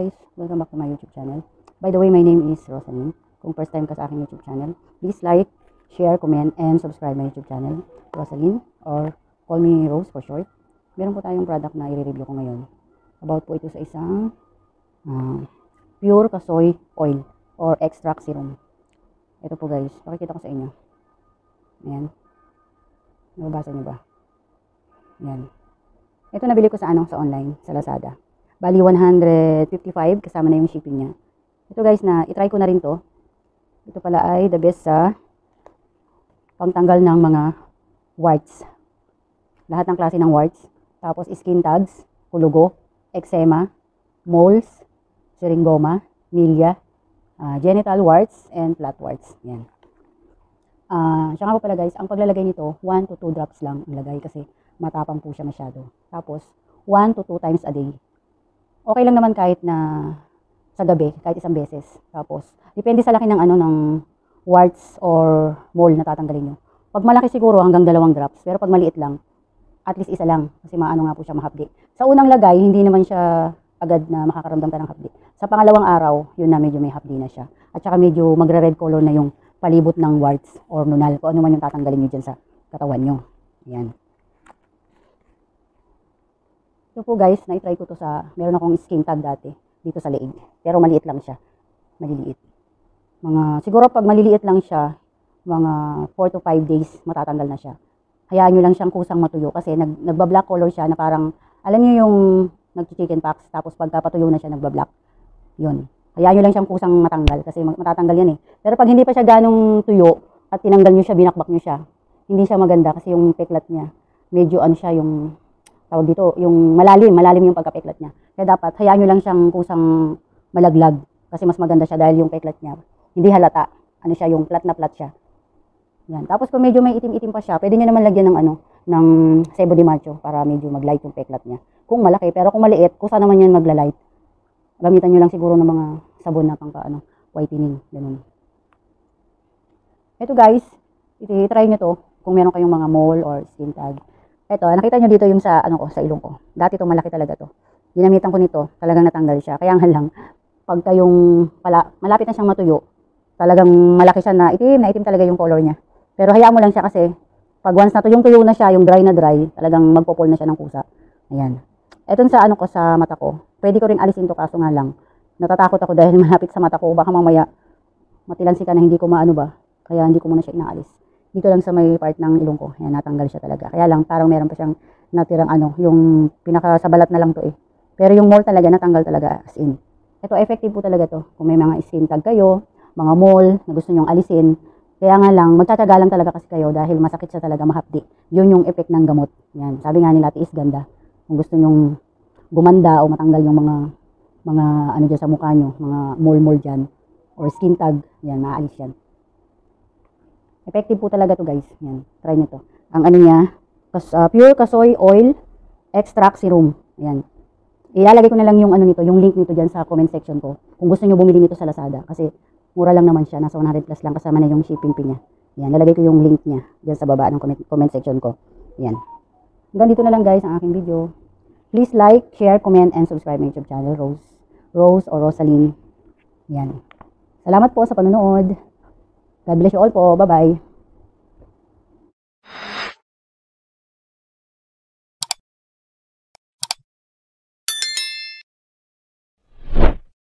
guys, welcome back to my YouTube channel. By the way, my name is Rosaline. Kung first time ka sa aking YouTube channel, please like, share, comment, and subscribe my YouTube channel, Rosaline, or call me Rose for short. Meron po tayong product na i-review ko ngayon. About po ito sa isang pure kasoy oil or extract serum. Ito po guys, pakikita ko sa inyo. Ayan. Nababasa nyo ba? Ayan. Ito nabili ko sa sa online, sa Lazada. Bali 155 kasama na yung shipping niya. Ito guys na i-try ko na rin to. Ito pala ay the best sa pangtanggal ng mga warts. Lahat ng klase ng warts. Tapos skin tags, kulugo, eczema, moles, syringoma, milia, genital warts, and flat warts. Yan. Siya nga po pala guys, ang paglalagay nito, 1 to 2 drops lang ang lagay kasi matapang po siya masyado. Tapos, 1 to 2 times a day. Okay lang naman kahit na sa gabi, kahit isang beses. Tapos, depende sa laki ng ng warts or mole na tatanggalin nyo. Pag malaki siguro hanggang 2 drops, pero pag maliit lang, at least isa lang kasi nga po siya mahapdi. Sa unang lagay, hindi naman siya agad na makakaramdam ka ng hapdi. Sa pangalawang araw, yun na medyo may hapdi na siya. At saka medyo magre-red color na yung palibot ng warts or nunal, kung ano man yung tatanggalin nyo dyan sa katawan nyo. Ayan. Ito po guys, na-try ko to meron akong skin tag dati, dito sa leeg. Pero maliit lang siya. Maliliit. Siguro pag maliliit lang siya, mga 4 to 5 days, matatanggal na siya. Hayaan nyo lang siyang kusang matuyo kasi nagba-black color siya na parang, alam nyo yung nag-chicken pox, tapos pagkapatuyo na siya, nagba-black. Yun. Hayaan nyo lang siyang kusang matanggal kasi matatanggal yan eh. Pero pag hindi pa siya ganong tuyo at tinanggal nyo siya, binakbak nyo siya, hindi siya maganda kasi yung peklat niya, medyo siya yung tawag dito, yung malalim yung pagkapeklat niya. Kaya dapat, hayaan nyo lang siyang kusang malaglag. Kasi mas maganda siya dahil yung peklat niya, hindi halata. Siya, yung flat na flat siya. Yan. Tapos kung medyo may itim-itim pa siya, pwede nyo naman lagyan ng sebo de macho para medyo mag-light yung peklat niya. Kung malaki, pero kung maliit, kusa naman yan magla-light. Gamitan nyo lang siguro ng mga sabon na pang whitening. Ganun. Ito guys, i-try nyo to kung meron kayong mga mole or skin tag. Ito, nakita nyo dito yung sa sa ilong ko. Dati to malaki talaga to. Ginamitan ko nito, talagang natanggal siya. Kaya nga lang, pagka yung malapit na siyang matuyo, talagang malaki siya na itim talaga yung color niya. Pero hayaan mo lang siya kasi pag once na tuyo na siya, yung dry na dry, talagang magpopol na siya ng kusa. Ayan. Ito sa sa mata ko. Pwede ko ring alisin to kaso nga lang. Natatakot ako dahil malapit sa mata ko. Baka mamaya matilansi ka na hindi ko maano ba. Kaya hindi ko muna siya inaalis. Dito lang sa may part ng ilong ko. Ayan, natanggal siya talaga. Kaya lang, parang meron pa siyang natirang yung pinakasabalat na lang to eh. Pero yung mole talaga, natanggal talaga as in. Ito, effective po talaga to. Kung may mga skin tag kayo, mga mole na gusto nyong alisin. Kaya nga lang, magtataga lang talaga kasi kayo dahil masakit siya talaga, mahapdi. Yun yung effect ng gamot. Yan. Sabi nga nila, tiis ganda. Kung gusto nyong gumanda o matanggal yung mga dyan sa mukha nyo, mga mole dyan, or skin tag, yan, maalis yan. Effective po talaga to guys. Yan, try nyo to. Ang niya, pure kasoy oil extract serum. Yan. Ilalagay ko na lang yung nito, yung link nito diyan sa comment section ko. Kung gusto niyo bumili nito sa Lazada kasi mura lang naman siya, nasa 100 plus lang kasama na yung shipping fee niya. Yan, lalagay ko yung link niya diyan sa baba ng comment section ko. Yan. Hanggang dito na lang guys ang aking video. Please like, share, comment, and subscribe my YouTube channel, Rose or Rosaline. Yan. Salamat po sa panonood. God bless you all po. Bye-bye.